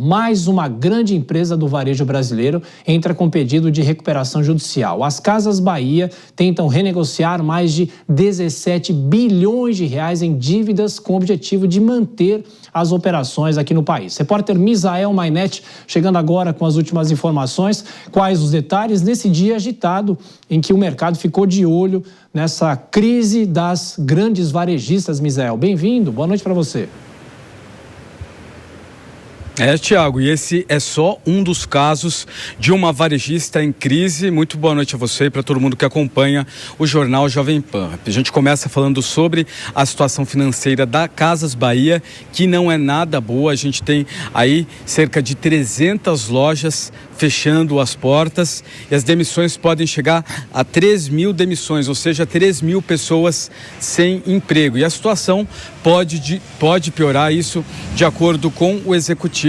mais uma grande empresa do varejo brasileiro entra com pedido de recuperação judicial. As Casas Bahia tentam renegociar mais de 17 bilhões de reais em dívidas com o objetivo de manter as operações aqui no país. Repórter Misael Mainetti chegando agora com as últimas informações. Quais os detalhes nesse dia agitado em que o mercado ficou de olho nessa crise das grandes varejistas, Misael? Bem-vindo, boa noite para você. Tiago, e esse é só um dos casos de uma varejista em crise. Muito boa noite a você e para todo mundo que acompanha o Jornal Jovem Pan. A gente começa falando sobre a situação financeira da Casas Bahia, que não é nada boa. A gente tem aí cerca de 300 lojas fechando as portas e as demissões podem chegar a 3 mil demissões, ou seja, 3 mil pessoas sem emprego. E a situação pode piorar, isso de acordo com o executivo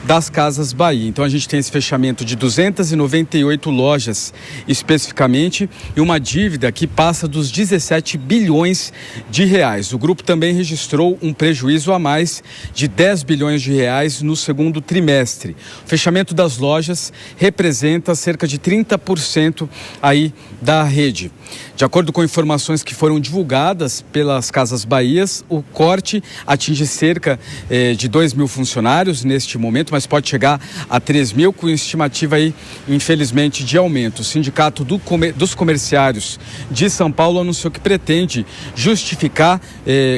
das Casas Bahia. Então a gente tem esse fechamento de 298 lojas especificamente e uma dívida que passa dos 17 bilhões de reais. O grupo também registrou um prejuízo a mais de 10 bilhões de reais no segundo trimestre. O fechamento das lojas representa cerca de 30% aí da rede. De acordo com informações que foram divulgadas pelas Casas Bahias, o corte atinge cerca de 2 mil funcionários neste momento, mas pode chegar a 3 mil, com estimativa aí, infelizmente, de aumento. O Sindicato dos Comerciários de São Paulo anunciou que pretende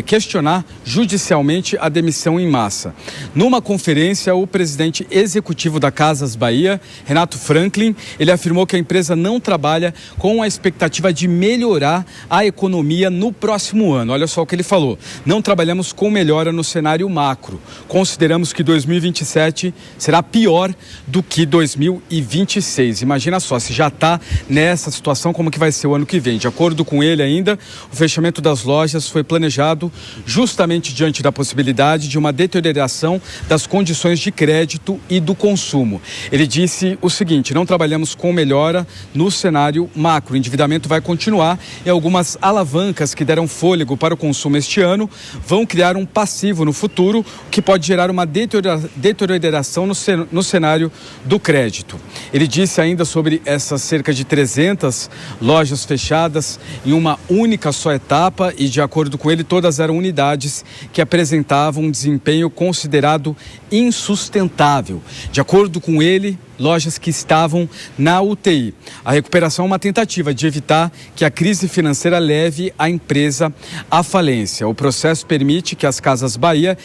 questionar judicialmente a demissão em massa. Numa conferência, o presidente executivo da Casas Bahia, Renato Franklin, ele afirmou que a empresa não trabalha com a expectativa de melhorar a economia no próximo ano. Olha só o que ele falou: não trabalhamos com melhora no cenário macro. Consideramos que 2027 será pior do que 2026. Imagina só, se já está nessa situação, como que vai ser o ano que vem. De acordo com ele ainda, o fechamento das lojas foi planejado justamente diante da possibilidade de uma deterioração das condições de crédito e do consumo. Ele disse o seguinte: não trabalhamos com melhora no cenário macro. O endividamento vai continuar e algumas alavancas que deram fôlego para o consumo este ano vão criar um passivo no futuro, que pode gerar uma deterioração no cenário do crédito. Ele disse ainda sobre essas cerca de 300 lojas fechadas em uma única só etapa e, de acordo com ele, todas eram unidades que apresentavam um desempenho considerado insustentável. De acordo com ele, lojas que estavam na UTI. A recuperação é uma tentativa de evitar que a crise financeira leve a empresa à falência. O processo permite que as Casas Bahia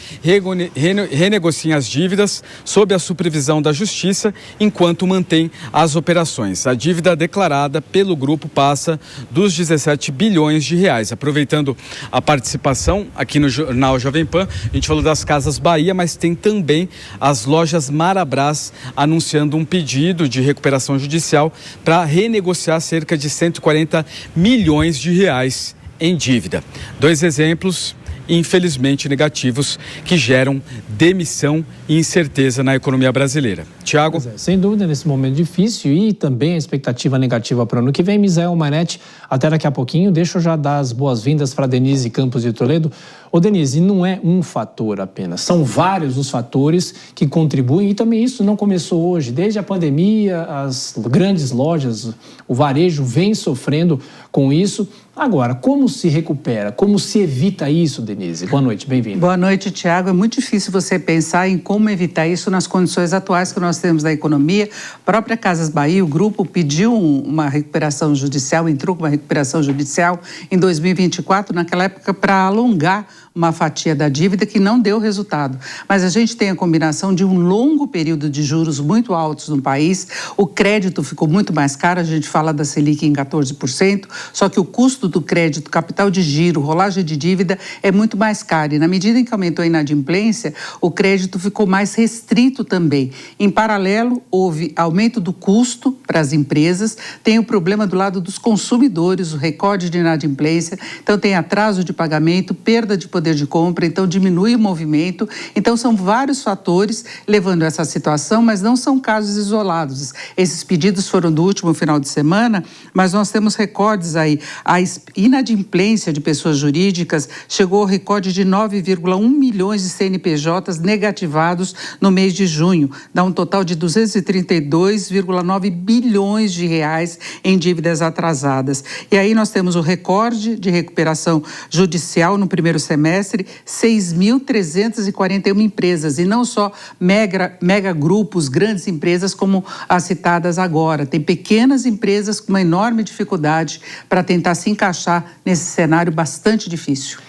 renegociem as dívidas sob a supervisão da Justiça, enquanto mantém as operações. A dívida declarada pelo grupo passa dos 17 bilhões de reais. Aproveitando a participação aqui no Jornal Jovem Pan, a gente falou das Casas Bahia, mas tem também as lojas Marabras anunciando um pedido de recuperação judicial para renegociar cerca de 140 milhões de reais em dívida. 2 exemplos, infelizmente, negativos, que geram demissão e incerteza na economia brasileira. Tiago? Sem dúvida, nesse momento difícil e também a expectativa negativa para o ano que vem. Misael Mainetti, até daqui a pouquinho. Deixa eu já dar as boas-vindas para Denise Campos de Toledo. Ô Denise, não é um fator apenas, são vários os fatores que contribuem e também isso não começou hoje. Desde a pandemia, as grandes lojas, o varejo vem sofrendo com isso. Agora, como se recupera? Como se evita isso, Denise? Boa noite, bem-vinda. Boa noite, Tiago. É muito difícil você pensar em como evitar isso nas condições atuais que nós temos da economia. A própria Casas Bahia, o grupo pediu uma recuperação judicial, entrou com uma recuperação judicial em 2024, naquela época, para alongar uma fatia da dívida que não deu resultado. Mas a gente tem a combinação de um longo período de juros muito altos no país, o crédito ficou muito mais caro, a gente fala da Selic em 14%, só que o custo do crédito, capital de giro, rolagem de dívida é muito mais caro. E na medida em que aumentou a inadimplência, o crédito ficou mais restrito também. Em paralelo, houve aumento do custo para as empresas, tem o problema do lado dos consumidores, o recorde de inadimplência, então tem atraso de pagamento, perda de poder de compra, então diminui o movimento. Então são vários fatores levando a essa situação, mas não são casos isolados. Esses pedidos foram do último final de semana, mas nós temos recordes aí. A inadimplência de pessoas jurídicas chegou ao recorde de 9,1 milhões de CNPJs negativados no mês de junho, dá um total de 232,9 bilhões de reais em dívidas atrasadas. E aí nós temos o recorde de recuperação judicial no primeiro semestre, 6.341 empresas, e não só mega grupos, grandes empresas como as citadas agora. Tem pequenas empresas com uma enorme dificuldade para tentar se encaixar nesse cenário bastante difícil.